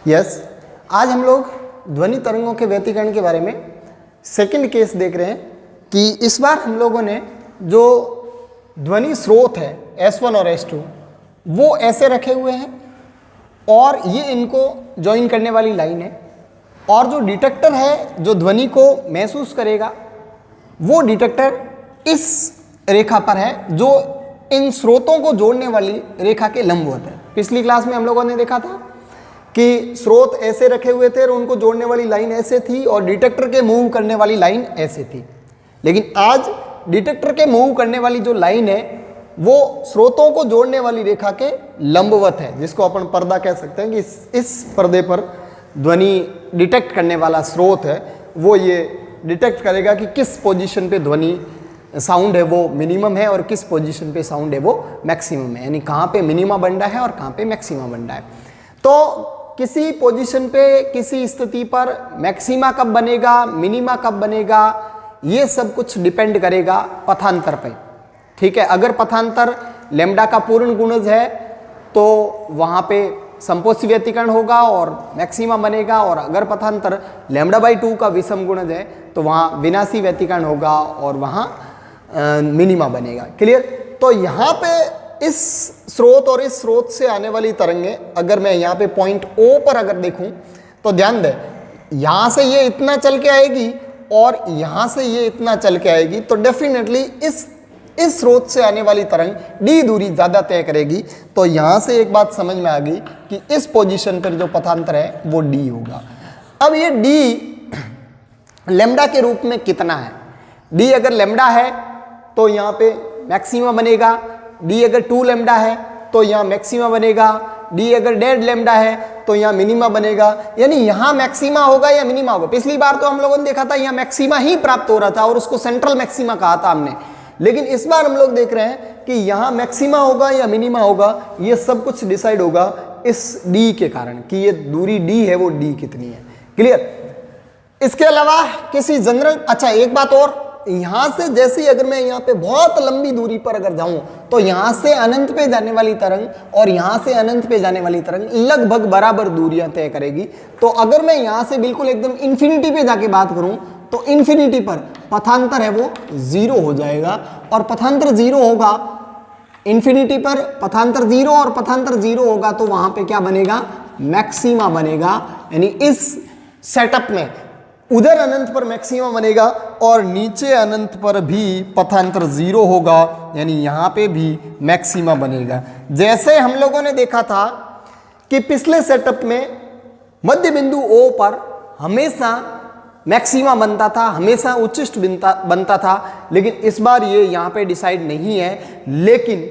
Yes, आज हम लोग ध्वनि तरंगों के व्यतिकरण के बारे में सेकंड केस देख रहे हैं कि इस बार हम लोगों ने जो ध्वनि स्रोत है S1 और S2 वो ऐसे रखे हुए हैं और ये इनको ज्वाइन करने वाली लाइन है, और जो डिटेक्टर है जो ध्वनि को महसूस करेगा वो डिटेक्टर इस रेखा पर है जो इन स्रोतों को जोड़ने वाली रेखा के लंबवत है। पिछली क्लास में हम लोगों ने देखा था कि स्रोत ऐसे रखे हुए थे और उनको जोड़ने वाली लाइन ऐसे थी और डिटेक्टर के मूव करने वाली लाइन ऐसे थी। लेकिन आज डिटेक्टर के मूव करने वाली जो लाइन है वो स्रोतों को जोड़ने वाली रेखा के लंबवत है, जिसको अपन पर्दा कह सकते हैं कि इस पर्दे पर ध्वनि डिटेक्ट करने वाला स्रोत है वो ये डिटेक्ट करेगा कि किस पोजीशन पे ध्वनि साउंड है वो मिनिमम है और किस पोजीशन पे साउंड है वो मैक्सिमम है, यानी कहाँ पे मिनिमा बन रहा है और कहाँ पे मैक्सिमा बन रहा है। तो किसी पोजीशन पे किसी स्थिति पर मैक्सिमा कब बनेगा, मिनिमा कब बनेगा, ये सब कुछ डिपेंड करेगा पथांतर पे। ठीक है, अगर पथांतर लैम्डा का पूर्ण गुणज है तो वहाँ पे संपोषी व्यतिकरण होगा और मैक्सिमा बनेगा, और अगर पथांतर λ/2 का विषम गुणज है तो वहाँ विनाशी व्यतिकरण होगा और वहाँ मिनिमा बनेगा। क्लियर? तो यहाँ पे इस स्रोत और इस स्रोत से आने वाली तरंगें, अगर मैं यहाँ पे पॉइंट O पर अगर देखूं तो ध्यान दें, यहाँ से ये इतना चल के आएगी और यहाँ से ये इतना चल के आएगी, तो डेफिनेटली इस स्रोत से आने वाली तरंग d दूरी ज़्यादा तय करेगी। तो यहाँ से एक बात समझ में आ गई कि इस पोजीशन पर जो पथांतर है वो d होगा। अब ये d लैम्डा के रूप में कितना है? d अगर लैम्डा है तो यहाँ पे मैक्सिमा बनेगा, d अगर 2 लैम्डा है तो यहाँ मैक्सिमा बनेगा, d अगर 1.5 लैम्डा है तो यहाँ मिनिमा बनेगा, यानी यहाँ मैक्सिमा होगा या मिनिमा होगा। पिछली बार तो हम लोगों ने देखा था यहाँ मैक्सिमा ही प्राप्त हो रहा था और उसको सेंट्रल मैक्सिमा कहा था हमने, लेकिन इस बार हम लोग देख रहे हैं कि यहाँ मैक्सिमा होगा या मिनिमा होगा। ये सब कुछ डिसाइड होगा इस d के कारण कि ये दूरी d है वो d कितनी है। क्लियर? इसके अलावा किसी जनरल, अच्छा एक बात और, यहाँ से जैसे अगर मैं यहाँ पे बहुत लंबी दूरी पर अगर जाऊं तो यहाँ से अनंत पे जाने वाली तरंग और यहाँ से अनंत पे जाने वाली तरंग लगभग बराबर दूरियां तय करेगी। तो अगर मैं यहाँ से बिल्कुल एकदम इन्फिनिटी पे जाके बात करूं तो इन्फिनिटी पर पथांतर है वो 0 हो जाएगा, और पथांतर 0 होगा, इन्फिनिटी पर पथांतर 0 और पथांतर 0 होगा तो वहां पे क्या बनेगा? मैक्सिमा बनेगा। यानी इस सेटअप में उधर अनंत पर मैक्सिमा बनेगा और नीचे अनंत पर भी पथांतर 0 होगा, यानी यहाँ पे भी मैक्सिमा बनेगा। जैसे हम लोगों ने देखा था कि पिछले सेटअप में मध्य बिंदु O पर हमेशा मैक्सिमा बनता था, हमेशा उच्चिष्ट बनता था, लेकिन इस बार ये यहाँ पे डिसाइड नहीं है। लेकिन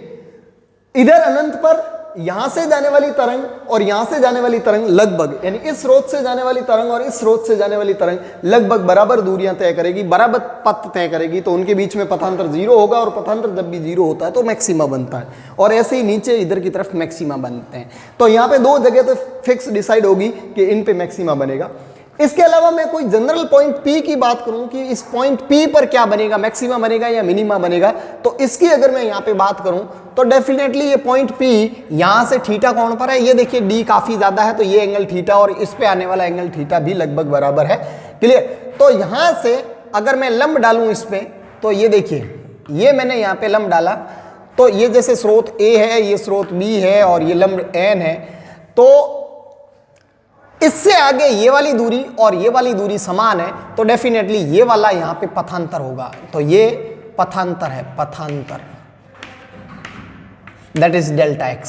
इधर अनंत पर यहाँ से जाने वाली तरंग और यहाँ से जाने वाली तरंग लगभग, यानी इस स्रोत से जाने वाली तरंग और इस स्रोत से जाने वाली तरंग लगभग बराबर दूरियां तय करेगी, बराबर पथ तय करेगी। तो उनके बीच में पथांतर 0 होगा, और पथांतर जब भी 0 होता है तो मैक्सिमा बनता है, और ऐसे ही नीचे इधर की तरफ मैक्सिमा बनते हैं। तो यहाँ पे 2 जगह तो फिक्स डिसाइड होगी कि इन पे मैक्सिमा बनेगा। इसके अलावा मैं कोई जनरल पॉइंट P की बात करूं कि इस पॉइंट P पर क्या बनेगा, मैक्सिमा बनेगा या मिनिमा बनेगा, तो इसकी अगर मैं यहाँ पे बात करूं तो डेफिनेटली ये पॉइंट P यहाँ से थीटा कोण पर है। ये देखिए d काफी ज्यादा है तो ये एंगल थीटा और इस पे आने वाला एंगल थीटा भी लगभग बराबर है। क्लियर? तो यहाँ से अगर मैं लंब डालूं इस पे तो ये देखिए, ये मैंने यहाँ पे लंब डाला तो ये जैसे स्रोत A है, ये स्रोत B है और ये लंब N है, तो इससे आगे ये वाली दूरी और ये वाली दूरी समान है, तो डेफिनेटली ये वाला यहाँ पे पथांतर होगा। तो ये पथांतर है, पथांतर, दैट इज डेल्टा x।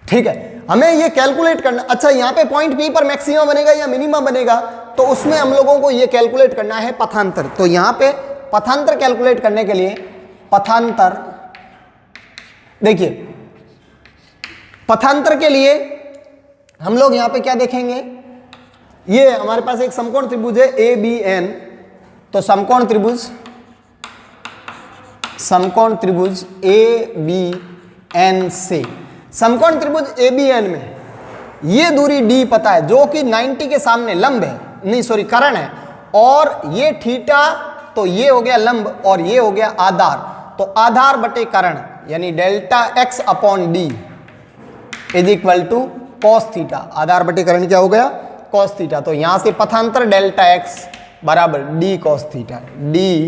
ठीक है, हमें ये कैलकुलेट करना। अच्छा, यहाँ पे पॉइंट P पर मैक्सिमा बनेगा या मिनिमा बनेगा, तो उसमें हम लोगों को ये कैलकुलेट करना है पथांतर। तो यहाँ पे पथांतर कैलकुलेट करने के लिए पथांतर, देखिए पथांतर के लिए हम लोग यहाँ पे क्या देखेंगे, ये हमारे पास एक समकोण त्रिभुज है ABN। तो समकोण त्रिभुज ABN से समकोण त्रिभुज ABN में ये दूरी d पता है जो कि 90 के सामने लंब है, नहीं सॉरी कर्ण है, और ये थीटा, तो ये हो गया लंब और ये हो गया आधार। तो आधार बटे कर्ण यानी delta x upon d is equal to cos theta, आधार बटीकरण क्या हो गया, कॉस थीटा। तो यहां से पथांतर डेल्टा एक्स बराबर d cos theta, d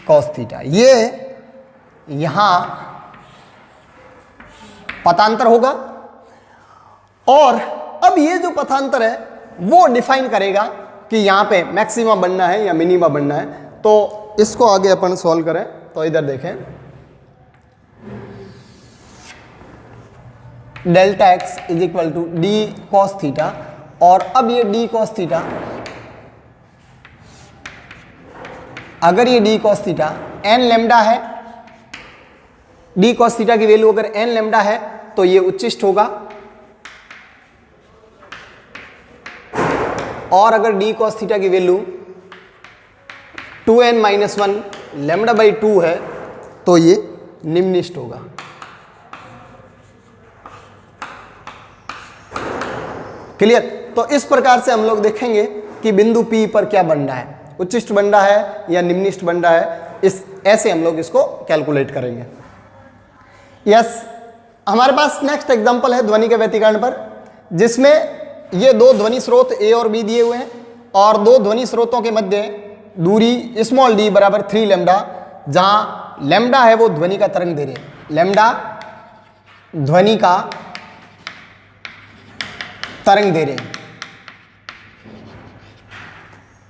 cos theta, ये यहां पथांतर होगा। और अब ये जो पथांतर है वो डिफाइन करेगा कि यहां पे मैक्सिमा बनना है या मिनिमा बनना है। तो इसको आगे अपन सॉल्व करें तो इधर देखें, delta X is equal to D cos theta, और अब ये डी कॉस थीटा, अगर ये D cos theta N lambda है, डी कॉस थीटा की वैल्यू अगर एन लेमडा है तो ये उच्चिष्ट होगा, और अगर डी कॉस थीटा की वैल्यू 2n - 1 लेमडा बाई 2 है तो ये निम्निष्ठ होगा। क्लियर? तो इस प्रकार से हम लोग देखेंगे कि बिंदु P पर क्या बन रहा है, उच्चिष्ट बन रहा है या निम्निष्ठ बन रहा है, इस ऐसे हम लोग इसको कैलकुलेट करेंगे। यस, हमारे पास नेक्स्ट एग्जांपल है ध्वनि के व्यतिकरण पर, जिसमें ये दो ध्वनि स्रोत A और B दिए हुए हैं, और दो ध्वनि स्रोतों के मध्य दूरी स्मॉल d बराबर 3 लेमडा, जहां लेमडा है वो ध्वनि का तरंग दे रहे हैं, लेमडा ध्वनि का तरंग दे रहे हैं,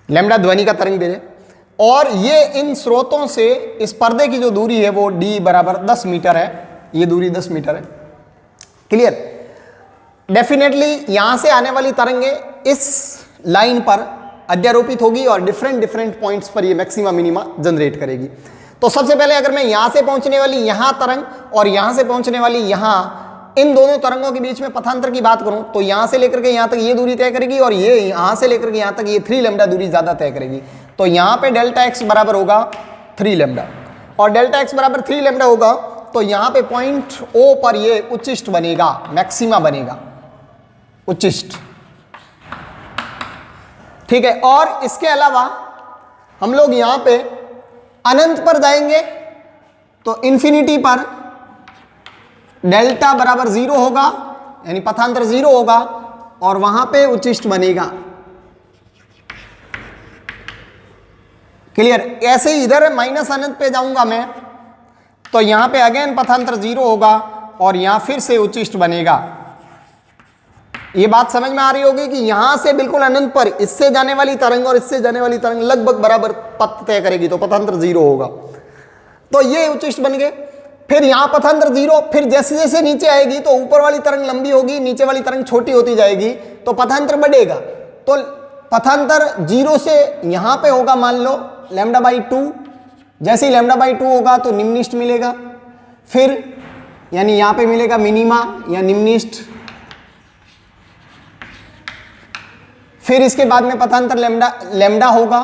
लेमडा ध्वनि का तरंग दे रहे हैं। और ये इन स्रोतों से इस पर्दे की जो दूरी है वो d बराबर 10 मीटर है, ये दूरी 10 मीटर है। क्लियर? डेफिनेटली यहां से आने वाली तरंगे इस लाइन पर अध्यारोपित होगी और डिफरेंट पॉइंट्स पर ये मैक्सिमा मिनिमा जनरेट करेगी। तो सबसे पहले अगर मैं यहां से पहुंचने वाली यहां तरंग और यहां से पहुंचने वाली यहां, इन दोनों तरंगों के बीच में पथांतर की बात करूं तो यहां से लेकर के यहां तक ये दूरी तय करेगी, और ये यहां से लेकर के यहां तक ये 3 लेमडा दूरी ज्यादा तय करेगी। तो यहां पे डेल्टा एक्स बराबर होगा 3 लेमडा, और डेल्टा एक्स बराबर 3 लेमडा होगा तो यहां पे पॉइंट O पर ये उच्चिष्ट बनेगा, मैक्सिमा बनेगा, उच्चिष्ट। ठीक है? और इसके अलावा हम लोग यहां पे अनंत पर जाएंगे तो इंफिनिटी पर डेल्टा बराबर 0 होगा, यानी पथांतर 0 होगा, और वहां पे उच्चिष्ट बनेगा। क्लियर? ऐसे ही इधर माइनस अनंत पे जाऊंगा मैं तो यहां पे अगेन पथांतर 0 होगा और यहां फिर से उच्चिष्ट बनेगा। ये बात समझ में आ रही होगी कि यहां से बिल्कुल अनंत पर इससे जाने वाली तरंग और इससे जाने वाली तरंग लगभग बराबर पथ तय करेगी, तो पथांतर 0 होगा, तो ये उच्चिष्ट बन गए। फिर यहां पथांतर 0, फिर जैसे जैसे नीचे आएगी तो ऊपर वाली तरंग लंबी होगी, नीचे वाली तरंग छोटी होती जाएगी, तो पथांतर बढ़ेगा। तो पथांतर 0 से यहां पे होगा, मान लो लेमडा बाई 2, जैसे ही लेमडा बाई 2 होगा तो निम्निष्ठ मिलेगा, फिर यानी यहां पे मिलेगा मिनिमा या निम्निष्ठ, फिर इसके बाद में पथांतर लेमडा होगा,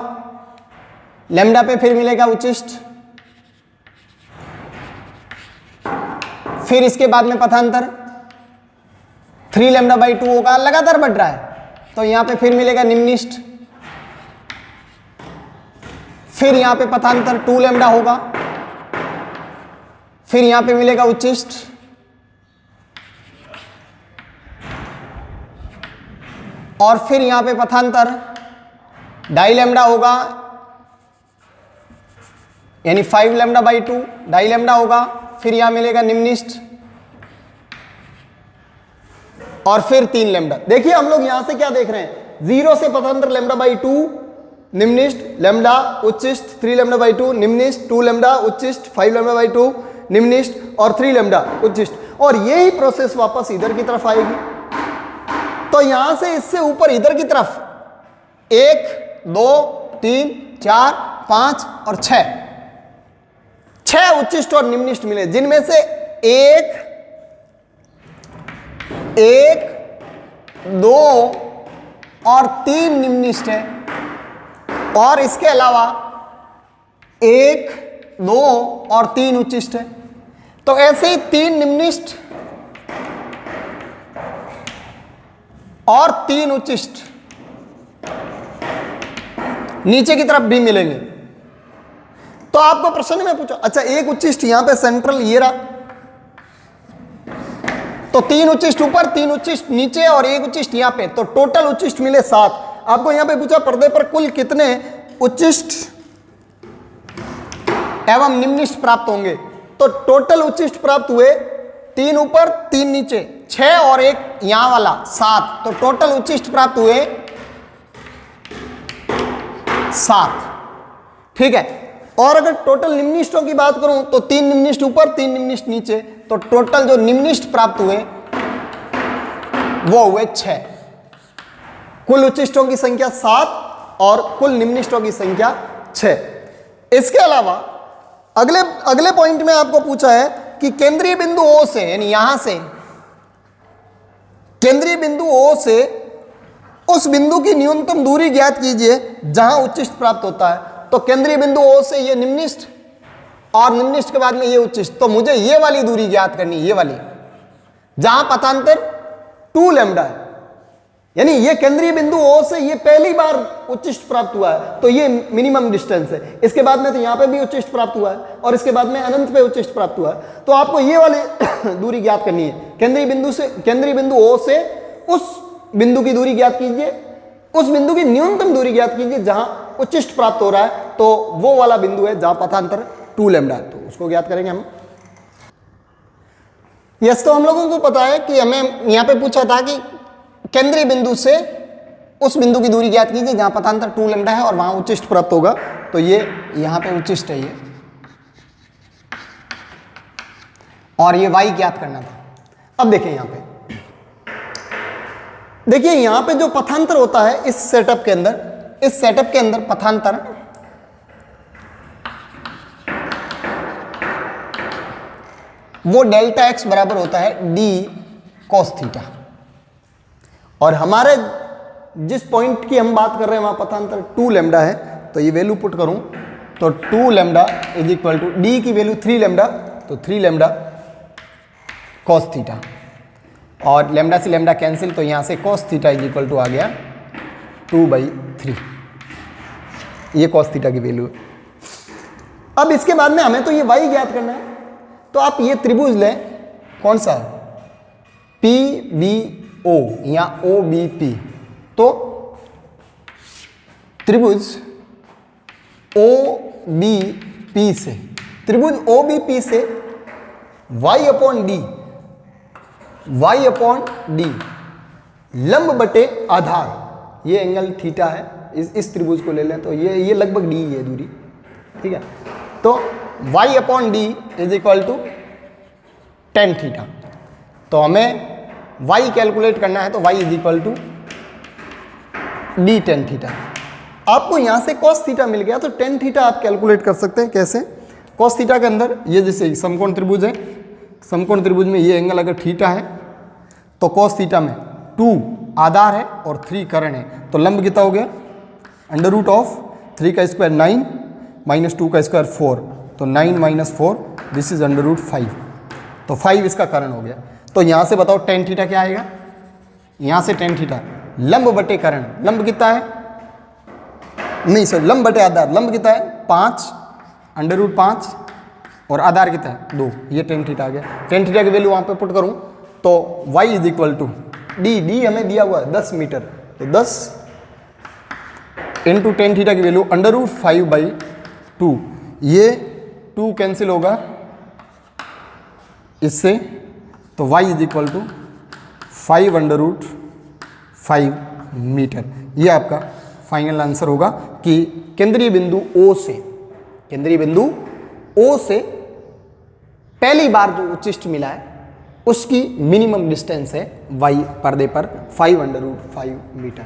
लेमडा पे फिर मिलेगा उच्चिष्ट, फिर इसके बाद में पथांतर 3 लेमडा बाई 2 होगा, लगातार बढ़ रहा है, तो यहां पे फिर मिलेगा निम्निष्ठ, फिर यहां पे पथांतर 2 लेमडा होगा, फिर यहां पे मिलेगा उच्चिष्ट, और फिर यहां पे पथांतर 2.5 लेमडा होगा, यानी 5 लेमडा बाई 2, 2.5 लेमडा होगा, फिर यहां मिलेगा निम्निष्ठ, और फिर 3 लेमडा। देखिए हम लोग यहां से क्या देख रहे हैं, 0 से पथांतर लेमडा बाई 2 निम्निष्ठ, लेमडा उच्चिष्ट, 3 लेमडा बाई 2 निम्निष्ठ, 2 लेमडा उच्चिष्ट, 5 लेमडा बाई 2 निम्निष्ठ, और 3 लेमडा उच्चिष्ट, और यही प्रोसेस वापस इधर की तरफ आएगी। तो यहां से इससे ऊपर इधर की तरफ 1 2 3 4 5 और 6 उच्चिष्ट और निम्निष्ठ मिले, जिनमें से एक 2 और 3 निम्निष्ठ है, और इसके अलावा 1 2 और 3 उच्चिष्ट है। तो ऐसे ही 3 निम्निष्ठ और 3 उच्चिष्ट नीचे की तरफ भी मिलेंगे। तो आपको प्रश्न में पूछो, अच्छा एक उच्चिष्ट यहां पे सेंट्रल ये रहा, तो 3 उच्चिष्ट ऊपर, 3 उच्चिष्ट नीचे और 1 उच्चिष्ट यहाँ पे, तो टोटल उच्चिष्ट मिले 7। आपको यहाँ पे पूछा पर्दे पर कुल कितने उच्चिष्ट एवं निम्निष्ट प्राप्त होंगे, तो टोटल उच्चिष्ट प्राप्त हुए 3 ऊपर 3 नीचे 6 और 1 यहां वाला 7, तो टोटल उच्चिष्ट प्राप्त हुए 7। ठीक है। और अगर टोटल निम्निष्टों की बात करूं तो 3 निम्निष्ट ऊपर 3 निम्निष्ट नीचे, तो टोटल जो निम्निष्ट प्राप्त हुए वो हुए 6। कुल उच्चिष्टों की संख्या 7 और कुल निम्निष्टों की संख्या 6। इसके अलावा अगले पॉइंट में आपको पूछा है कि केंद्रीय बिंदु O से, यानी यहां से केंद्रीय बिंदु O से उस बिंदु की न्यूनतम दूरी ज्ञात कीजिए जहां उच्चिष्ट प्राप्त होता है। तो केंद्रीय बिंदु O से ये निम्निष्ट और निम्निष्ट के बाद में ये उच्चिष्ट, तो मुझे ये वाली दूरी ज्ञात करनी, ये वाली जहां पथांतर 2 लैम्डा है, यानी ये केंद्रीय बिंदु O से ये पहली बार उच्चिष्ट प्राप्त हुआ है, तो ये मिनिमम डिस्टेंस है। इसके बाद में तो यहाँ पे भी उच्चिष्ट प्राप्त हुआ है और इसके बाद में अनंत पे उच्चिष्ट प्राप्त हुआ है, तो आपको ये वाली दूरी ज्ञात करनी है। केंद्रीय बिंदु O से उस बिंदु की दूरी ज्ञात कीजिए, उस बिंदु की न्यूनतम दूरी ज्ञात कीजिए जहां उच्चिष्ट प्राप्त हो रहा है, तो वो वाला बिंदु है जहां पथांतर 2 लैम्डा है, तो उसको ज्ञात करेंगे हम। यस, तो हम लोगों को पता है कि हमें यहाँ पे पूछा था कि केंद्रीय बिंदु से उस बिंदु की दूरी ज्ञात कीजिए जहां पथांतर 2 लैम्डा है और वहां उच्चिष्ट प्राप्त होगा, तो ये यहां पे उच्चिष्ट है ये, और ये y ज्ञात करना था। अब देखिए यहां पे, देखिए यहां पे जो पथांतर होता है इस सेटअप के अंदर पथांतर वो डेल्टा x बराबर होता है d cos थीटा, और हमारे जिस पॉइंट की हम बात कर रहे हैं वहां पथांतर 2 लैम्डा है, तो ये वैल्यू पुट करूं तो 2 lambda is equal to d की वैल्यू 3 लैम्डा, तो 3 लैम्डा cos थीटा, और लैम्डा से लैम्डा कैंसिल, तो यहां से cos theta is equal to आ गया 2/3, ये cos थीटा की वैल्यू है। अब इसके बाद में हमें तो ये y ज्ञात करना है, तो आप ये त्रिभुज लें, कौन सा PBO या OBP, तो त्रिभुज OBP से y अपॉन डी लंब बटे आधार, ये एंगल थीटा है, इस त्रिभुज को ले लें तो ये लगभग डी है दूरी, ठीक है। तो y upon D is equal to tan theta, तो हमें y कैलकुलेट करना है, तो y is equal to D tan theta. आपको यहाँ से cos थीटा मिल गया, तो tan थीटा आप कैलकुलेट कर सकते हैं। कैसे? cos थीटा के अंदर ये जैसे समकोण त्रिभुज है, समकोण त्रिभुज में ये एंगल अगर थीटा है, तो cos थीटा में 2 आधार है और 3 कर्ण है, तो लंब कितना हो गया, √3 का स्क्वायर 9 माइनस 2 का स्क्वायर 4, तो 9 माइनस 4 दिस इज √5, तो 5 इसका कर्ण हो गया। तो यहाँ से बताओ tan थीटा क्या आएगा, यहाँ से tan थीटा लंब बटे कर्ण, लंब कितना है, नहीं सर लंब बटे आधार, लंब कितना है 5 √5 और आधार कितना है 2, ये tan थीटा आ गया। tan थीटा की वैल्यू वहाँ पे पुट करूँ तो y is equal to D हमें दिया हुआ है 10 मीटर, तो 10 इंटू tan थीटा की वैल्यू √5/2, ये 2 कैंसिल होगा इससे, तो y is equal to 5/5 metre. ये आपका फाइनल आंसर होगा कि केंद्रीय बिंदु O से पहली बार जो उच्चिष्ट मिला है उसकी मिनिमम डिस्टेंस है y पर्दे पर 5/5 मीटर।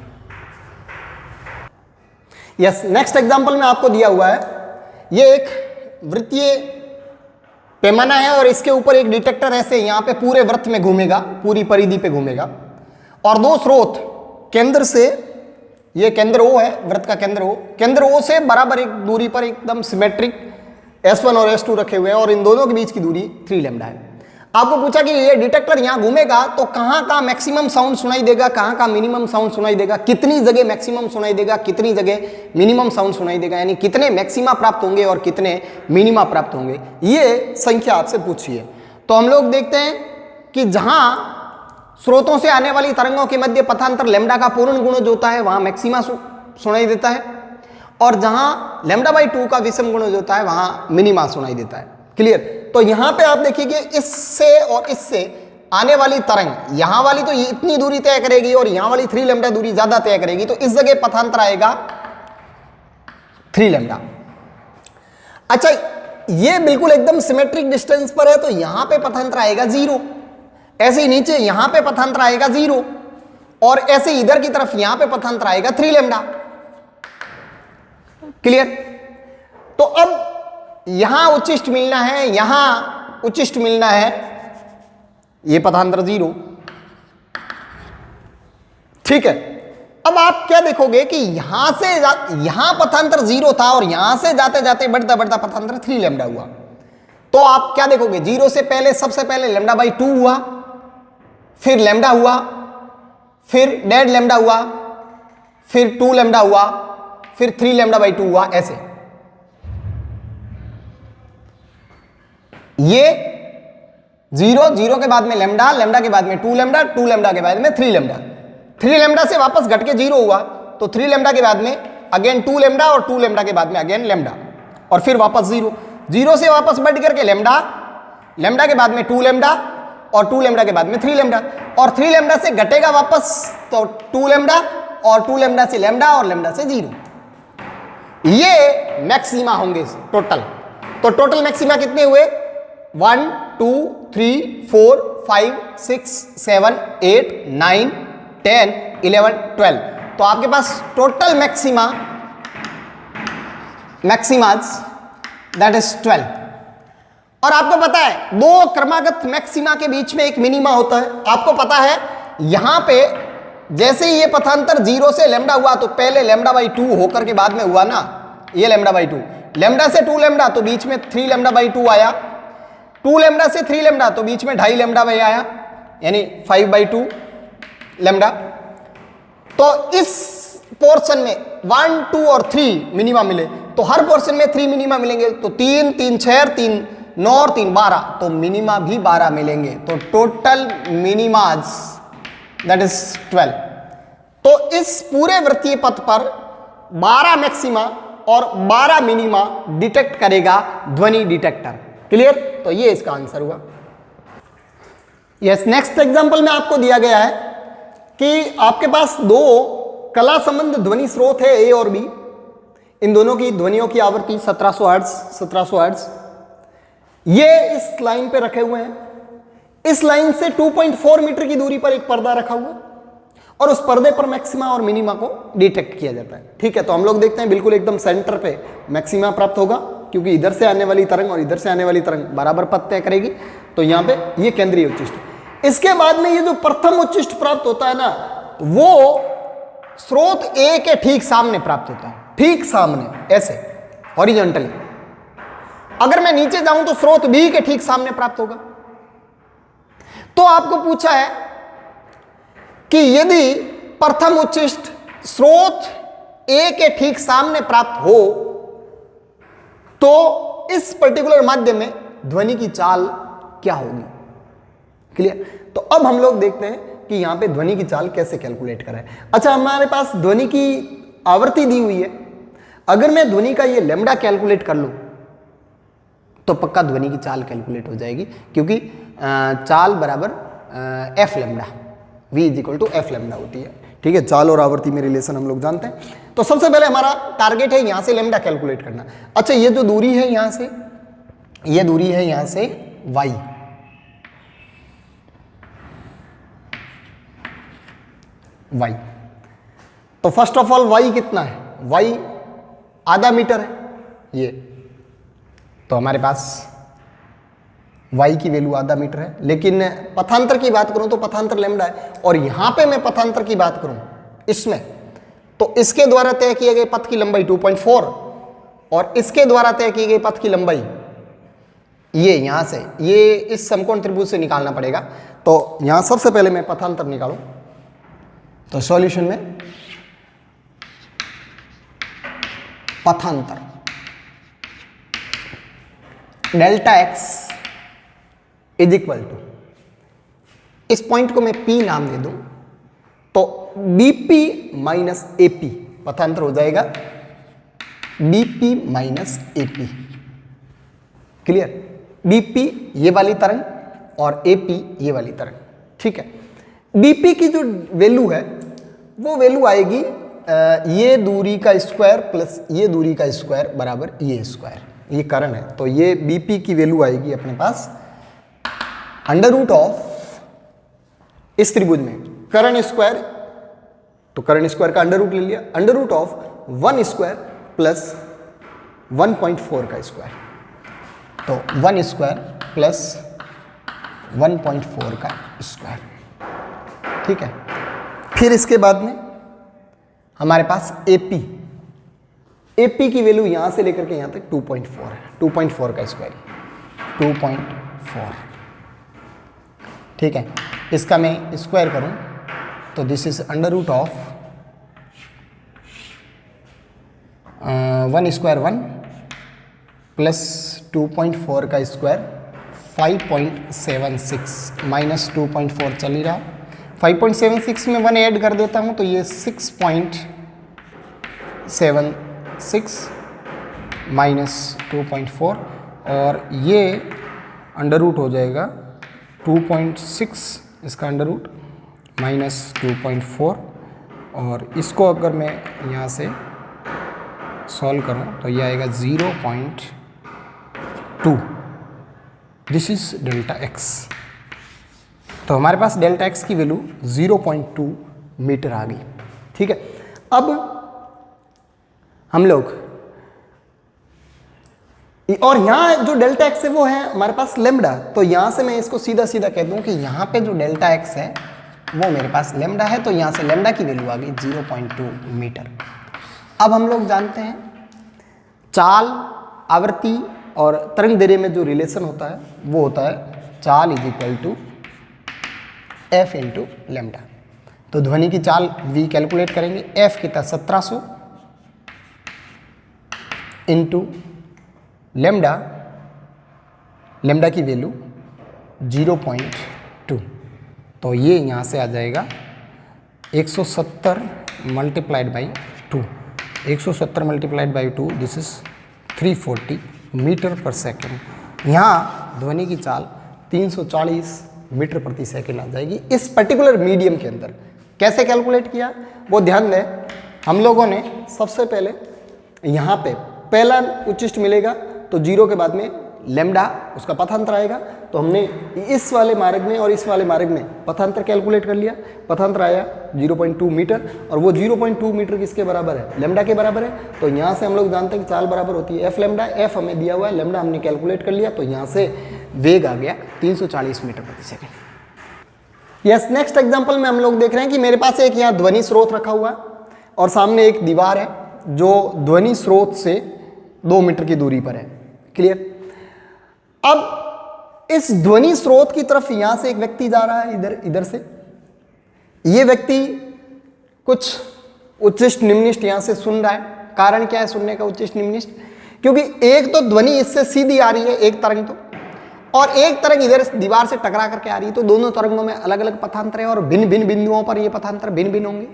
यस, नेक्स्ट एग्जांपल में आपको दिया हुआ है, ये एक वृत्तीय पैमाना है और इसके ऊपर एक डिटेक्टर ऐसे यहाँ पे पूरे वृत्त में घूमेगा, पूरी परिधि पे घूमेगा, और 2 स्रोत केंद्र से, ये केंद्र O है, वृत्त का केंद्र O से बराबर एक दूरी पर एकदम सिमेट्रिक S1 और S2 रखे हुए हैं, और इन दोनों के बीच की दूरी 3 लैम्डा है। आपको पूछा कि ये डिटेक्टर यहाँ घूमेगा तो कहाँ का मैक्सिमम साउंड सुनाई देगा, कहाँ का मिनिमम साउंड सुनाई देगा, कितनी जगह मैक्सिमम सुनाई देगा, कितनी जगह मिनिमम साउंड सुनाई देगा, यानी कितने मैक्सिमा प्राप्त होंगे और कितने मिनिमा प्राप्त होंगे, ये संख्या आपसे पूछी है। तो हम लोग देखते हैं कि जहाँ स्रोतों से आने वाली तरंगों के मध्य पथांतर लैम्डा का पूर्ण गुणज होता है वहां मैक्सिमा सुनाई देता है, और जहां λ/2 का विषम गुणज होता है वहां मिनिमा सुनाई देता है। क्लियर? तो यहां पे आप देखिए इससे और इससे आने वाली तरंग, यहां वाली तो इतनी दूरी तय करेगी और यहां वाली 3 लैम्डा दूरी ज्यादा तय करेगी, तो इस जगह पथांतर आएगा 3 लैम्डा। अच्छा, ये बिल्कुल एकदम सिमेट्रिक डिस्टेंस पर है तो यहां पे पथांतर आएगा 0, ऐसे ही नीचे यहां पे पथांतर आएगा 0, और ऐसे इधर की तरफ यहां पे पथांतर आएगा 3 लैम्डा। क्लियर? तो अब यहां उच्चिष्ट मिलना है, यहां उच्चिष्ट मिलना है, ये पथांतर 0। ठीक है, अब आप क्या देखोगे कि यहां से यहां पथांतर 0 था और यहां से जाते जाते बढ़ता बढ़ता पथांतर 3 लैम्डा हुआ। तो आप क्या देखोगे, 0 से पहले सबसे पहले λ/2 हुआ, फिर लैम्डा हुआ, फिर डेढ़ लैम्डा हुआ, फिर 2 लैम्डा हुआ, फिर 3 λ/2 हुआ। ऐसे ये 0 0 के बाद में लैम्डा, लैम्डा के बाद में 2 लैम्डा, 2 लैम्डा के बाद में 3 लैम्डा, 3 लैम्डा से वापस घट के 0 हुआ, तो 3 लैम्डा के बाद में अगेन 2 लैम्डा, और 2 लैम्डा के बाद में अगेन लैम्डा, और फिर वापस 0, 0 से वापस बढ़ करके लैम्डा, लैम्डा के बाद में 2 लैम्डा, और 2 लैम्डा के बाद में 3 लैम्डा, और 3 लैम्डा से घटेगा वापस तो 2 लैम्डा, और 2 लैम्डा से लैम्डा, और लैम्डा से 0। ये मैक्सिमा होंगे टोटल। तो टोटल मैक्सिमा कितने हुए? 1 2 3 4 5 6 7 8 9 10 11 12। तो आपके पास टोटल मैक्सिमाज दैट इज 12। और आपको पता है दो क्रमागत मैक्सिमा के बीच में एक मिनिमा होता है। आपको पता है यहां पे जैसे ही ये पथांतर 0 से लैम्डा हुआ तो पहले λ/2 होकर के बाद में हुआ ना, ये λ/2, लैम्डा से 2 लैम्डा तो बीच में 3 λ/2 आया, 2 लैम्डा से 3 लैम्डा तो बीच में 2.5 लैम्डा आया, यानी 5/2 लैम्डा। तो इस पोर्शन में 1 2 और 3 मिनिमा मिले, तो हर पोर्शन में 3 मिनिमा मिलेंगे, तो 3 3 6 3 9 और 3 12, तो मिनिमा भी 12 मिलेंगे। तो टोटल मिनिमाज दैट इज 12। तो इस पूरे वृत्तीय पथ पर 12 मैक्सिमा और 12 मिनिमा डिटेक्ट करेगा ध्वनि डिटेक्टर। क्लियर? तो ये इसका आंसर हुआ। यस, नेक्स्ट एग्जांपल में आपको दिया गया है कि आपके पास दो कला संबंध ध्वनि स्रोत है ए और बी, इन दोनों की ध्वनियों की आवृत्ति 1700 हर्ट्ज ये इस लाइन पे रखे हुए हैं। इस लाइन से 2.4 मीटर की दूरी पर एक पर्दा रखा हुआ है और उस पर्दे पर मैक्सिमा और मिनिमा को डिटेक्ट किया जाता है। ठीक है, तो हम लोग देखते हैं बिल्कुल एकदम सेंटर पे मैक्सिमा प्राप्त होगा, क्योंकि इधर से आने वाली तरंग और इधर से आने वाली तरंग बराबर पथ तय करेगी, तो यहाँ पे ये केंद्रीय उच्चिष्ट। इसके बाद में ये जो प्रथम उच्चिष्ट प्राप्त होता है ना, वो स्रोत ए के ठीक सामने प्राप्त होता है, ठीक सामने ऐसे हॉरिजॉन्टली। अगर मैं नीचे जाऊं तो स्रोत बी के ठीक सामने प्राप्त होगा। तो आपको पूछा है कि यदि प्रथम उच्चिष्ट स्रोत ए के ठीक सामने प्राप्त हो तो इस पर्टिकुलर माध्यम में ध्वनि की चाल क्या होगी। क्लियर? तो अब हम लोग देखते हैं कि यहां पे ध्वनि की चाल कैसे कैलकुलेट करें। अच्छा, हमारे पास ध्वनि की आवृत्ति दी हुई है। अगर मैं ध्वनि का ये लैम्डा कैलकुलेट कर लूं तो पक्का ध्वनि की चाल कैलकुलेट हो जाएगी, क्योंकि चाल बराबर F lambda, v = F lambda होती है। ठीक है, चाल और आवृत्ति में रिलेशन हम लोग जानते हैं। तो सबसे पहले हमारा टारगेट है यहां से लैम्डा कैलकुलेट करना। अच्छा, ये जो दूरी है यहां से, ये दूरी है यहां से y, तो फर्स्ट ऑफ ऑल y कितना है? y आधा मीटर है ये, तो हमारे पास y की वैल्यू आधा मीटर है। लेकिन पथांतर की बात करूं तो पथांतर लैम्डा है, और यहां पे मैं पथांतर की बात करूं इसमें, तो इसके द्वारा तय किए गए पथ की लंबाई 2.4 और इसके द्वारा तय की गई पथ की लंबाई ये यहां से, ये इस समकोण त्रिभुज से निकालना पड़ेगा। तो यहां सबसे पहले मैं पथांतर निकालूं, तो सॉल्यूशन में पथांतर डेल्टा x = इस पॉइंट को मैं P नाम दे दूं तो BP माइनस AP पथांतर हो जाएगा BP minus AP। Clear? BP ये वाली तरंग और AP ये वाली तरंग। ठीक है, BP की जो वैल्यू है वो वैल्यू आएगी ये दूरी का स्क्वायर प्लस ये दूरी का स्क्वायर बराबर ये स्क्वायर, ये कर्ण है। तो ये BP की वैल्यू आएगी अपने पास अंडर रूट ऑफ, इस त्रिभुज में कर्ण स्क्वायर, तो कर्ण स्क्वायर का अंडर रूट ले लिया, under root of 1 square plus 1.4 का स्क्वायर, तो 1 स्क्वायर प्लस 1.4 का स्क्वायर। ठीक है, फिर इसके बाद में हमारे पास AP की वैल्यू यहां से लेकर के यहां तक 2.4 है, 2.4 का स्क्वायर, 2.4। ठीक है, इसका मैं स्क्वायर करूं तो this is under root of 1 square 1 plus 2.4 का स्क्वायर 5.76 माइनस 2.4 चल ही रहा, 5.76 में 1 ऐड कर देता हूं तो ये 6.76 माइनस 2.4 और ये अंडर रूट हो जाएगा 2.6 इसका अंडर रूट माइनस 2.4 और इसको अगर मैं यहाँ से सॉल्व करूँ तो ये आएगा 0.2। This is delta x. तो हमारे पास डेल्टा एक्स की वैल्यू 0.2 मीटर आ गई। ठीक है, अब हम लोग और यहाँ जो डेल्टा एक्स है वो है हमारे पास लेमडा, तो यहाँ से मैं इसको सीधा सीधा कह दूँ कि यहाँ पे जो डेल्टा एक्स है वो मेरे पास लेमडा है, तो यहाँ से लेमडा की वैल्यू आ गई 0.2 मीटर। अब हम लोग जानते हैं चाल, आवृत्ति और तरंग दैर्ध्य में जो रिलेशन होता है वो होता है चाल is equal to f into lambda. तो ध्वनि की चाल v कैलकुलेट करेंगे, f कितना 1700 इंटू लेमडा, लेमडा की वैल्यू 0.2, तो ये यहाँ से आ जाएगा 170 multiplied by 2, 170 multiplied by 2 this is 340 metre per second. यहाँ ध्वनि की चाल 340 मीटर प्रति सेकेंड आ जाएगी इस पर्टिकुलर मीडियम के अंदर। कैसे कैलकुलेट किया वो ध्यान दें, हम लोगों ने सबसे पहले यहाँ पे पहला उच्चिष्ट मिलेगा तो 0 के बाद में लेमडा उसका पथांतर आएगा, तो हमने इस वाले मार्ग में और इस वाले मार्ग में पथांतर कैलकुलेट कर लिया, पथांतर आया 0.2 मीटर और वो 0.2 मीटर किसके बराबर है, लेमडा के बराबर है। तो यहाँ से हम लोग जानते हैं कि चाल बराबर होती है एफ लेमडा, एफ हमें दिया हुआ है, लेमडा हमने कैलकुलेट कर लिया, तो यहाँ से वेग आ गया 340 मीटर प्रति सेकेंड। यस, नेक्स्ट एग्जाम्पल में हम लोग देख रहे हैं कि मेरे पास एक यहाँ ध्वनि स्रोत रखा हुआ है और सामने एक दीवार है जो ध्वनि स्रोत से 2 मीटर की दूरी पर है। क्लियर? अब इस ध्वनि स्रोत की तरफ यहां से एक व्यक्ति जा रहा है, इधर से ये व्यक्ति कुछ उच्चिष्ट निम्निष्ट यहां से सुन रहा है। कारण क्या है सुनने का उच्चिष्ट निम्निष्ट? क्योंकि एक तो ध्वनि इससे सीधी आ रही है, एक तरंग तो, और एक तरंग इधर दीवार से टकरा करके आ रही है, तो दोनों तरंगों में अलग अलग पथांतर है और भिन्न भिन्न बिंदुओं पर ये पथांतर भिन्न भिन्न होंगे।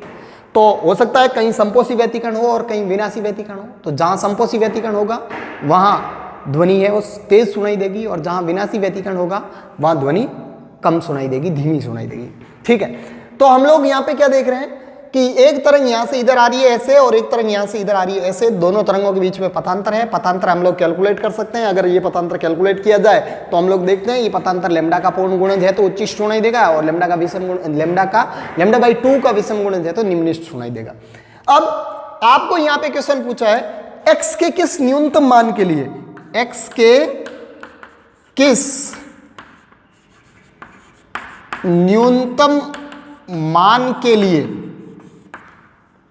तो हो सकता है कहीं संपोषी व्यतिकरण हो और कहीं विनाशी व्यतिकरण हो, तो जहां संपोषी व्यतिकरण होगा वहां ध्वनि है वो तेज सुनाई देगी और जहां विनाशी व्यतिकरण होगा वहां ध्वनि कम सुनाई देगी, धीमी सुनाई देगी। ठीक है, तो हम लोग यहाँ पे क्या देख रहे हैं कि एक तरंग यहाँ से इधर आ रही है ऐसे और एक तरंग यहाँ से इधर आ रही है ऐसे, दोनों तरंगों के बीच में पथांतर है। पथांतर हम लोग कैलकुलेट कर सकते हैं। अगर ये पथांतर कैलकुलेट किया जाए तो हम लोग देखते हैं ये पथांतर लेमडा का पूर्ण गुणज है तो उच्चिष्ट सुनाई देगा और लेमडा का विषम गुण लेमडा बाई 2 का विषम गुणज है तो निम्निष्ट सुनाई देगा। अब आपको यहाँ पे क्वेश्चन पूछा है x के किस न्यूनतम मान के लिए, x के किस न्यूनतम मान के लिए,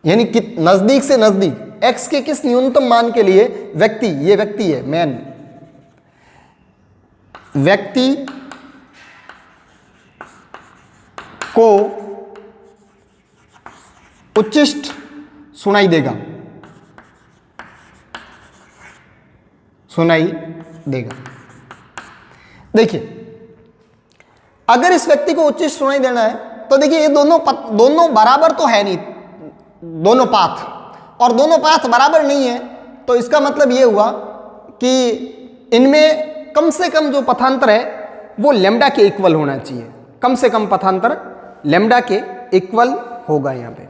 यानी कि नजदीक से नजदीक x के किस न्यूनतम मान के लिए व्यक्ति, ये व्यक्ति है मैन, व्यक्ति को उच्चिष्ट सुनाई देगा, सुनाई देगा। देखिए अगर इस व्यक्ति को उच्च सुनाई देना है तो देखिए ये दोनों बराबर तो है नहीं, दोनों पाथ, और दोनों पाथ बराबर नहीं है, तो इसका मतलब ये हुआ कि इनमें कम से कम जो पथांतर है वो लैम्डा के इक्वल होना चाहिए, कम से कम पथांतर लैम्डा के इक्वल होगा यहां पे।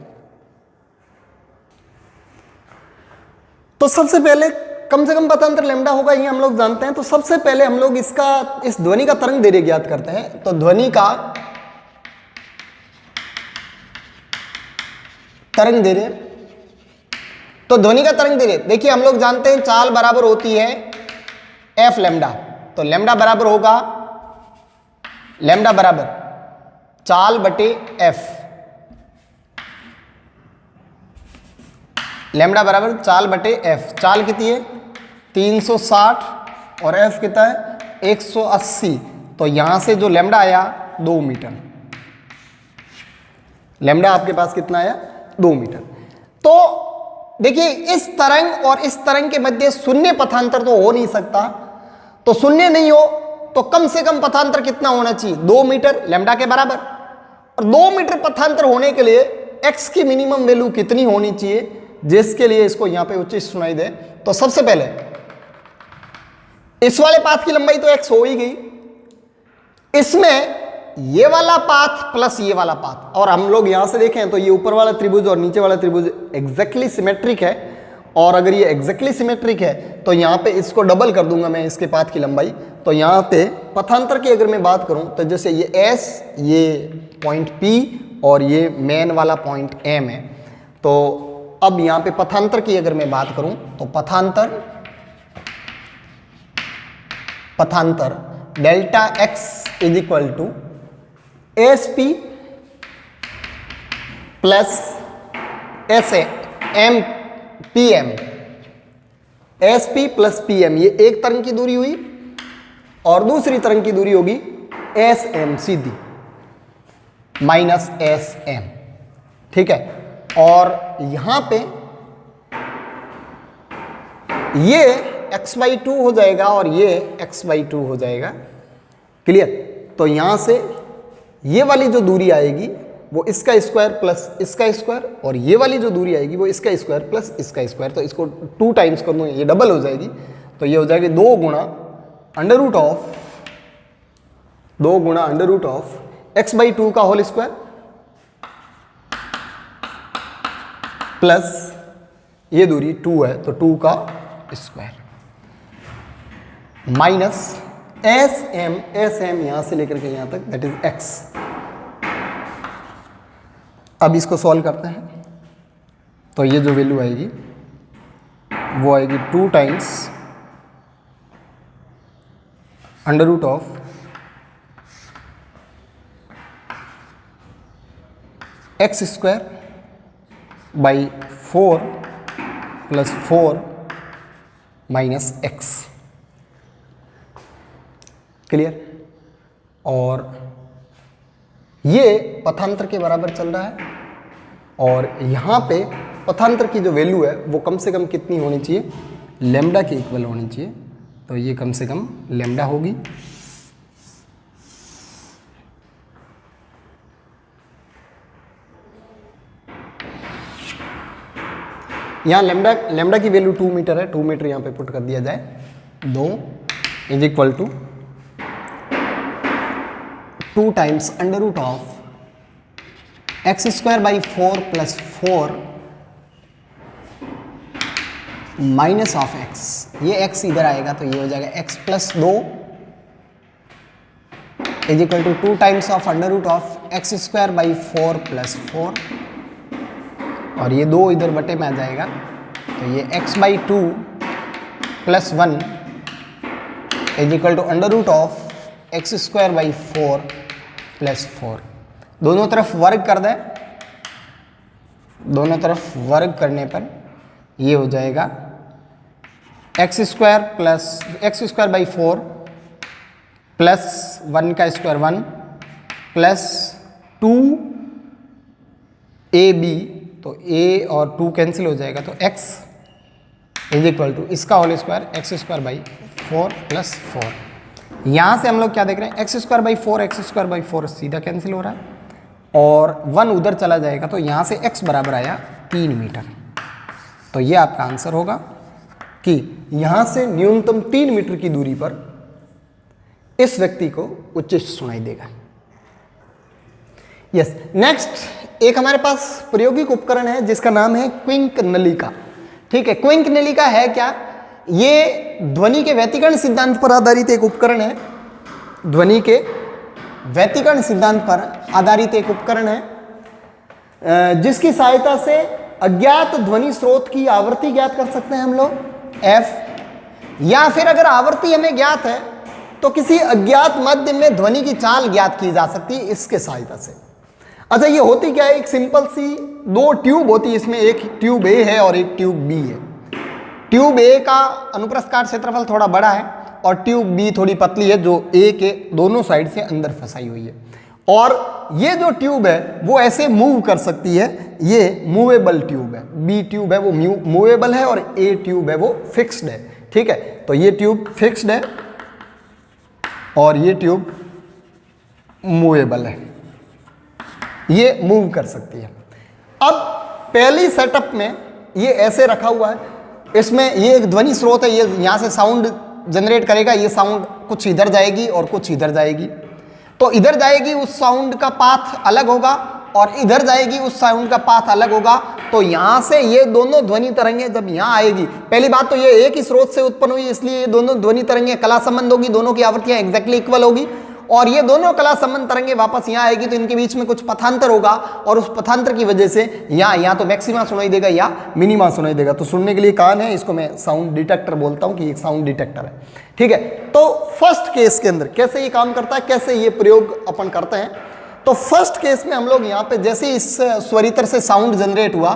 तो सबसे पहले कम से कम पथांतर लैम्डा होगा, ये हम लोग जानते हैं। तो सबसे पहले हम लोग इस ध्वनि का तरंग दैर्घ्य ज्ञात करते हैं। तो ध्वनि का तरंग दैर्घ्य, तो ध्वनि का तरंग दैर्घ्य देखिए हम लोग जानते हैं चाल बराबर होती है एफ लैम्डा। तो लैम्डा बराबर होगा, लैम्डा बराबर चाल बटे एफ, लैम्डा बराबर चाल बटे एफ। चाल कितनी है 360 और एफ कितना है 180। तो यहां से जो लैम्डा आया 2 मीटर, लैम्डा आपके पास कितना आया 2 मीटर। तो देखिए इस तरंग और इस तरंग के मध्य शून्य पथांतर तो हो नहीं सकता, तो शून्य नहीं हो तो कम से कम पथांतर कितना होना चाहिए 2 मीटर लैम्डा के बराबर। और 2 मीटर पथांतर होने के लिए x की मिनिमम वैल्यू कितनी होनी चाहिए जिसके लिए इसको यहां पे उच्च सुनाई दे। तो सबसे पहले इस वाले पाथ की लंबाई तो x हो ही गई, इसमें ये वाला पाथ प्लस ये वाला पाथ, और हम लोग यहां से देखें तो ये ऊपर वाला त्रिभुज और नीचे वाला त्रिभुज एग्जैक्टली सिमेट्रिक है। और अगर ये एग्जैक्टली सिमेट्रिक है तो यहां पे इसको डबल कर दूंगा मैं इसके पाथ की लंबाई। तो यहां पे पथांतर की अगर मैं बात करूं तो जैसे ये S, ये पॉइंट P और ये मेन वाला पॉइंट M है। तो अब यहां पे पथांतर की अगर मैं बात करूं तो पथांतर delta x is equal to S P plus S M P M, S P plus P M, ये एक तरंग की दूरी हुई और दूसरी तरंग की दूरी होगी एस एम सीधी माइनस एस एम, ठीक है। और यहां पे ये x/2 हो जाएगा और ये x/2 हो जाएगा, क्लियर। तो यहां से ये वाली जो दूरी आएगी वो इसका स्क्वायर प्लस इसका स्क्वायर, और ये वाली जो दूरी आएगी वो इसका स्क्वायर प्लस इसका स्क्वायर। तो इसको 2 टाइम्स कर दूँ ये डबल हो जाएगी, तो ये हो जाएगी 2 गुणा अंडर रूट ऑफ x/2 का होल स्क्वायर प्लस ये दूरी 2 है तो 2 का स्क्वायर माइनस एस एम यहां से लेकर के यहां तक दैट इज x। अब इसको सॉल्व करते हैं तो ये जो वैल्यू आएगी वो आएगी 2 times under root of x square by 4 plus 4 minus x, clear. और ये पथांतर के बराबर चल रहा है और यहाँ पे पथांतर की जो वैल्यू है वो कम से कम कितनी होनी चाहिए, लैम्डा के इक्वल होनी चाहिए। तो ये कम से कम लैम्डा होगी। यहाँ लैम्डा की वैल्यू 2 मीटर है, 2 मीटर यहाँ पे पुट कर दिया जाए, 2 is equal to 2 times under root of x square by 4 plus 4 minus of x, ये एक्स इधर आएगा तो ये हो जाएगा x plus 2 is equal to 2 times of under root of x square by 4 plus 4, और ये 2 इधर बटे में आ जाएगा तो ये x/2 plus 1 is equal to under root of x square by 4 plus 4। दोनों तरफ वर्ग कर दें, दोनों तरफ वर्ग करने पर ये हो जाएगा एक्स स्क्वायर बाई 4 प्लस 1 का स्क्वायर 1 प्लस 2ab, तो a और 2 कैंसिल हो जाएगा तो x इज इक्वल टू इसका whole square x square by 4 plus 4। यहाँ से हम लोग क्या देख रहे हैं, एक्स स्क्वायर बाई फोर सीधा कैंसिल हो रहा है और 1 उधर चला जाएगा तो यहाँ से x बराबर आया 3 मीटर। तो ये आपका आंसर होगा कि यहाँ से न्यूनतम 3 मीटर की दूरी पर इस व्यक्ति को उच्चिष्ट सुनाई देगा। यस, नेक्स्ट एक हमारे पास प्रायोगिक उपकरण है जिसका नाम है क्विंक नलिका। ठीक है, क्विंक नलिका है क्या, ये ध्वनि के व्यतिकरण सिद्धांत पर आधारित एक उपकरण है। ध्वनि के व्यतिकरण सिद्धांत पर आधारित एक उपकरण है जिसकी सहायता से अज्ञात ध्वनि स्रोत की आवृत्ति ज्ञात कर सकते हैं हम लोग f, या फिर अगर आवृत्ति हमें ज्ञात है तो किसी अज्ञात माध्यम में ध्वनि की चाल ज्ञात की जा सकती है इसके सहायता से। अच्छा, ये होती क्या है, एक सिंपल सी 2 ट्यूब होती है, इसमें एक ट्यूब A है और एक ट्यूब B है। ट्यूब A का अनुप्रस्थ काट क्षेत्रफल थोड़ा बड़ा है और ट्यूब B थोड़ी पतली है जो A के दोनों साइड से अंदर फंसाई हुई है। और ये जो ट्यूब है वो ऐसे मूव कर सकती है, ये मूवेबल ट्यूब है। B ट्यूब है वो मूवेबल है और A ट्यूब है वो फिक्स्ड है। ठीक है, तो ये ट्यूब फिक्स्ड है और ये ट्यूब मूवेबल है, ये मूव कर सकती है। अब पहली सेटअप में ये ऐसे रखा हुआ है, इसमें ये एक ध्वनि स्रोत है, ये यहाँ से साउंड जनरेट करेगा, ये साउंड कुछ इधर जाएगी और कुछ इधर जाएगी। तो इधर जाएगी उस साउंड का पाथ अलग होगा और इधर जाएगी उस साउंड का पाथ अलग होगा। तो यहाँ से ये दोनों ध्वनि तरंगे जब यहाँ आएगी, पहली बात तो ये एक ही स्रोत से उत्पन्न हुई इसलिए ये दोनों ध्वनि तरंगे कला संबंध होगी, दोनों की आवृत्तियां एग्जैक्टली इक्वल होगी। और ये दोनों कला संबंध तरंगे वापस यहाँ आएगी तो इनके बीच में कुछ पथांतर होगा और उस पथांतर की वजह से यहाँ तो मैक्सिमा सुनाई देगा या मिनिमा सुनाई देगा। तो सुनने के लिए कान है, इसको मैं साउंड डिटेक्टर बोलता हूँ कि एक साउंड डिटेक्टर है। ठीक है, तो फर्स्ट केस के अंदर कैसे ये काम करता है, कैसे ये प्रयोग अपन करते हैं। तो फर्स्ट केस में हम लोग यहाँ पे जैसे इस स्वरित्र से साउंड जनरेट हुआ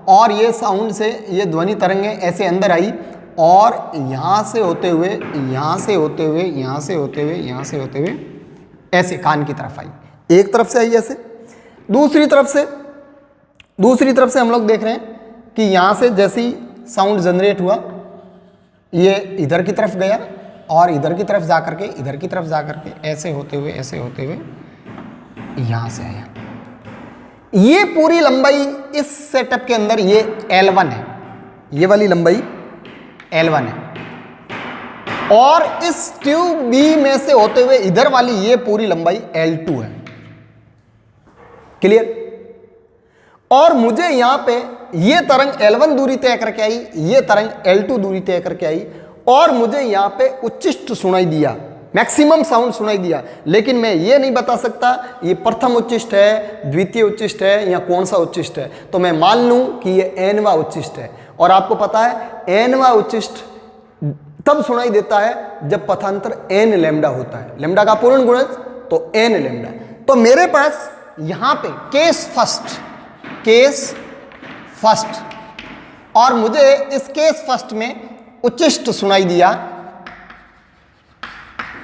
और ये साउंड से ये ध्वनि तरंगे ऐसे अंदर आई और यहाँ से होते हुए यहाँ से होते हुए यहाँ से होते हुए यहाँ से होते हुए ऐसे कान की तरफ आई, एक तरफ से आई ऐसे, दूसरी तरफ से हम लोग देख रहे हैं कि यहाँ से जैसे ही साउंड जनरेट हुआ ये इधर की तरफ गया और इधर की तरफ जा करके इधर की तरफ जा करके ऐसे होते हुए यहाँ से आया। ये पूरी लंबाई इस सेटअप के अंदर ये L1 है, ये वाली लंबाई L1 है और इस ट्यूब B में से होते हुए इधर वाली ये पूरी लंबाई L2 है। क्लियर? और मुझे यहां पे ये तरंग L1 दूरी तय करके आई, ये तरंग L2 दूरी तय करके आई और मुझे यहां पे उच्चिष्ट सुनाई दिया, मैक्सिमम साउंड सुनाई दिया। लेकिन मैं ये नहीं बता सकता ये प्रथम उच्चिष्ट है, द्वितीय उच्चिष्ट है या कौन सा उच्चिष्ट है। तो मैं मान लूं कि ये एनवा उच्चिष्ट है और आपको पता है एनवा उच्चिष्ट तब सुनाई देता है जब पथांतर एन लैम्डा होता है, लैम्डा का पूर्ण गुणज तो एन लैम्डा। तो मेरे पास यहां पे केस फर्स्ट और मुझे इस केस फर्स्ट में उच्चिष्ट सुनाई दिया,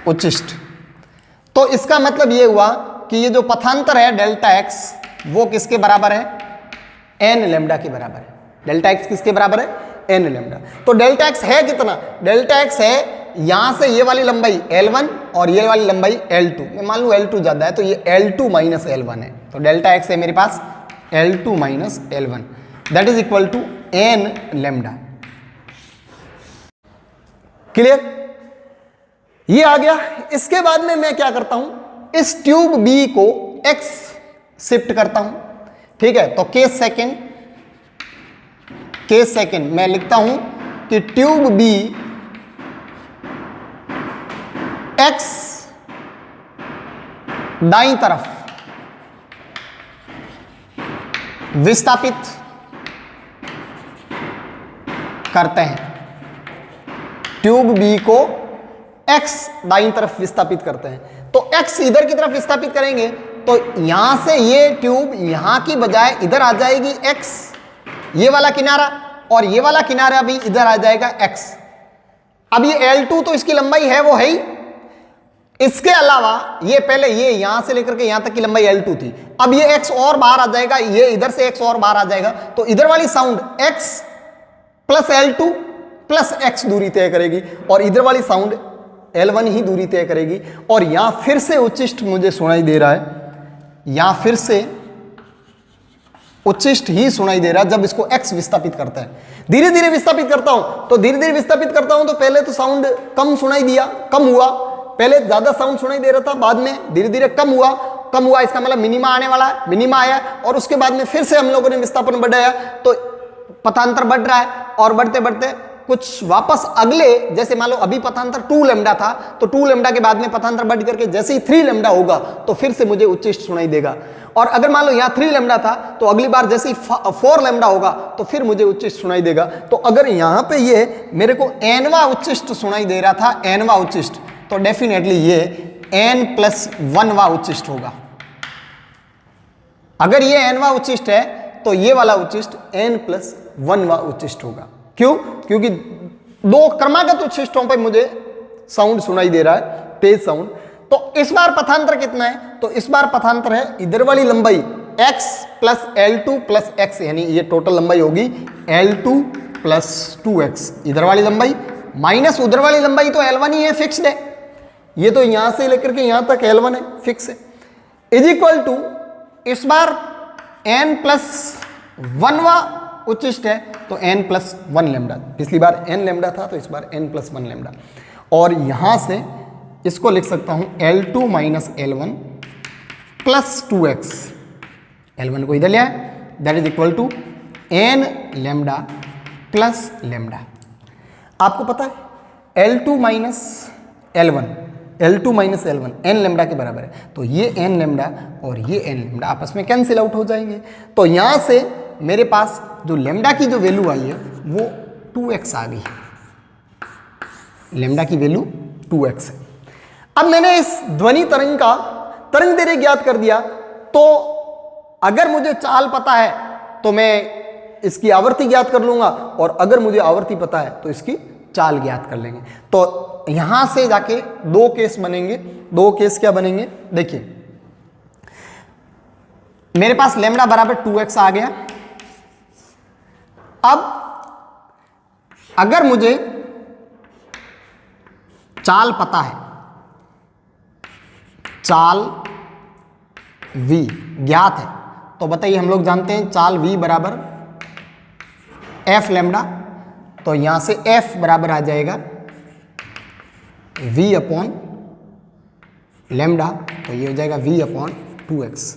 उच्चिष्ट। तो इसका मतलब ये हुआ कि ये जो पथांतर है डेल्टा एक्स वो किसके बराबर है, एन लैम्डा के बराबर है। डेल्टा एक्स किसके बराबर है, एन लैम्डा। तो डेल्टा एक्स है कितना, डेल्टा एक्स है यहां से ये वाली लंबाई L1 और ये वाली लंबाई L2। मैं मान लूं L2 ज्यादा है तो ये L2 माइनस L1 है। तो डेल्टा एक्स है मेरे पास L2 minus L1 that is equal to n lambda. Clear? ये आ गया। इसके बाद में मैं क्या करता हूं, इस ट्यूब B को X शिफ्ट करता हूं। ठीक है, तो केस सेकेंड मैं लिखता हूं कि ट्यूब B X दाईं तरफ विस्थापित करते हैं, ट्यूब B को X दाईं तरफ विस्थापित करते हैं। तो X इधर की तरफ विस्थापित करेंगे तो यहां से ये ट्यूब यहां की बजाय इधर आ जाएगी X, ये वाला किनारा, और ये वाला किनारा भी इधर आ जाएगा X। अब ये L2 तो इसकी लंबाई है वो है ही, इसके अलावा ये पहले ये यहां से लेकर के यहां तक की लंबाई L2 थी, अब ये X और बाहर आ जाएगा, ये इधर से X और बाहर आ जाएगा। तो इधर वाली sound X plus L2 plus X दूरी तय करेगी और इधर वाली साउंड L1 ही दूरी तय करेगी। और यहां फिर से उच्चिष्ट मुझे सुनाई दे रहा है, यहां फिर से उच्चिष्ट ही सुनाई दे रहा है जब इसको x विस्थापित करता है। धीरे धीरे विस्थापित करता हूं तो धीरे धीरे विस्थापित करता हूं तो पहले तो साउंड कम सुनाई दिया, कम हुआ, पहले ज्यादा साउंड सुनाई दे रहा था, बाद में धीरे धीरे कम हुआ, इसका मतलब मिनिमा आने वाला है, मिनिमा आया और उसके बाद में फिर से हम लोगों ने विस्थापन बढ़ाया तो पथांतर बढ़ रहा है और बढ़ते बढ़ते कुछ वापस अगले, जैसे मान लो अभी पथांतर 2 लैम्डा था तो 2 लैम्डा के बाद में पथांतर बढ़ करके जैसे ही 3 लैम्डा होगा तो फिर से मुझे उच्चिष्ट सुनाई देगा। और अगर मान लो यहाँ 3 लैम्डा था तो अगली बार जैसे ही 4 लैम्डा होगा तो फिर मुझे उच्चिष्ट सुनाई देगा। तो अगर यहाँ पे ये मेरे को nवा उच्चिष्ट सुनाई दे रहा था, nवा उच्चिष्ट, तो डेफिनेटली ये n+1वां उच्चिष्ट होगा। अगर ये nवा उच्चिष्ट है तो ये वाला उच्चिष्ट n+1वां उच्चिष्ट होगा। क्यों? क्योंकि 2 क्रमागत उच्चिष्टों पे मुझे साउंड सुनाई दे रहा है, तेज साउंड। तो इस बार पथांतर कितना है? तो इस बार पथांतर है इधर वाली लंबाई x + L2 + x, यानी ये टोटल लंबाई होगी L2 + 2x, इधर वाली लंबाई माइनस उधर वाली लंबाई तो L1 ही है, फिक्स्ड है। ये तो यहां से लेकर के यहां तक L1 है, फिक्स है, इज इक्वल टू इस बार n+1वां उच्चिष्ट है तो n+1 लैम्डा। पिछली बार n लैम्डा था तो इस बार n+1 लैम्डा। और यहां से इसको लिख सकता हूं L2 - L1 + 2x, L1 को इधर ले आए, that is equal to n lambda plus lambda. आपको पता है L2 - L1 n लैम्डा के बराबर है, तो ये n लैम्डा और ये n लैम्डा आपस में कैंसिल आउट हो जाएंगे। तो यहां से मेरे पास जो लैम्डा की जो वैल्यू आई है वो 2x आ गई, लैम्डा की वैल्यू 2x है। अब मैंने इस ध्वनि तरंग का तरंग दैर्घ्य ज्ञात कर दिया, तो अगर मुझे चाल पता है तो मैं इसकी आवर्ती ज्ञात कर लूंगा, और अगर मुझे आवर्ती पता है तो इसकी चाल ज्ञात कर लेंगे। तो यहां से जाके 2 केस बनेंगे। 2 केस क्या बनेंगे? देखिए, मेरे पास लैम्डा बराबर 2x आ गया। अब अगर मुझे चाल पता है, चाल v ज्ञात है, तो बताइए, हम लोग जानते हैं चाल v बराबर f लैम्डा, तो यहां से f बराबर आ जाएगा v अपॉन लैम्डा, तो ये हो जाएगा v अपॉन 2x।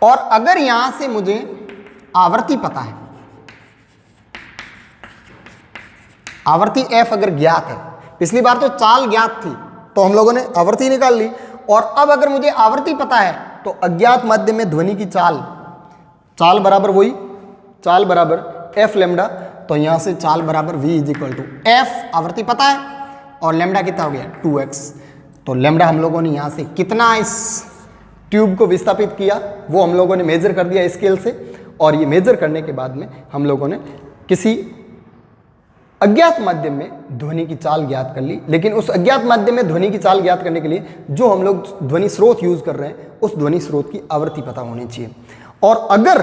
और अगर यहां से मुझे आवर्ती पता है, आवर्ती f अगर ज्ञात है, पिछली बार तो चाल ज्ञात थी तो हम लोगों ने आवर्ती निकाल ली, और अब अगर मुझे आवर्ती पता है तो अज्ञात माध्यम में ध्वनि की चाल बराबर वही, चाल बराबर f लैम्डा, तो यहां से चाल बराबर v = f, आवर्ती पता है, और लैम्डा कितना हो गया 2x। तो लैम्डा हम लोगों ने यहां से कितना इस ट्यूब को विस्थापित किया वो हम लोगों ने मेजर कर दिया स्केल से, और ये मेजर करने के बाद में हम लोगों ने किसी अज्ञात माध्यम में ध्वनि की चाल ज्ञात कर ली। लेकिन उस अज्ञात माध्यम में ध्वनि की चाल ज्ञात करने के लिए जो हम लोग ध्वनि स्रोत यूज कर रहे हैं उस ध्वनि स्रोत की आवर्ती पता होनी चाहिए। और अगर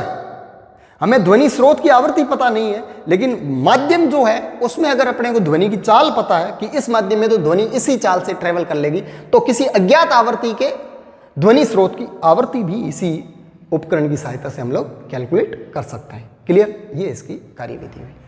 हमें ध्वनि स्रोत की आवर्ती पता नहीं है, लेकिन माध्यम जो है उसमें अगर अपने को ध्वनि की चाल पता है कि इस माध्यम में तो ध्वनि इसी चाल से ट्रेवल कर लेगी, तो किसी अज्ञात आवर्ती के ध्वनि स्रोत की आवर्ती भी इसी उपकरण की सहायता से हम लोग कैलकुलेट कर सकते हैं। क्लियर? ये इसकी कार्यविधि है।